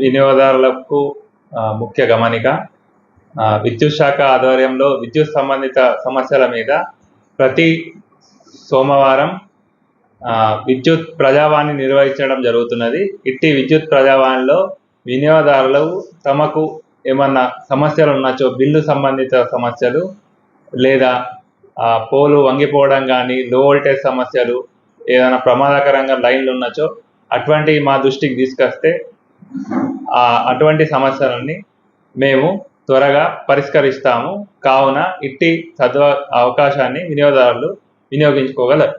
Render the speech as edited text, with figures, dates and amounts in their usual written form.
వినియోగదారులకు ముఖ్య గమనిక. విద్యుత్ శాఖ ఆధ్వర్యంలో విద్యుత్ సంబంధిత సమస్యల మీద ప్రతి సోమవారం విద్యుత్ ప్రజావాణి నిర్వహించడం జరుగుతున్నది. ఇట్టి విద్యుత్ ప్రజావాణిలో వినియోగదారులు తమకు ఏమన్నా సమస్యలు ఉన్నచో, బిల్లు సంబంధిత సమస్యలు లేదా పోలు వంగిపోవడం కానీ, లో వోల్టేజ్ సమస్యలు, ఏదైనా ప్రమాదకరంగా లైన్లు ఉన్నచో అటువంటి మా దృష్టికి తీసుకొస్తే అటువంటి సమస్యలన్నీ మేము త్వరగా పరిష్కరిస్తాము. కావున ఇట్టి అవకాశాన్ని వినియోగదారులు వినియోగించుకోగలరు.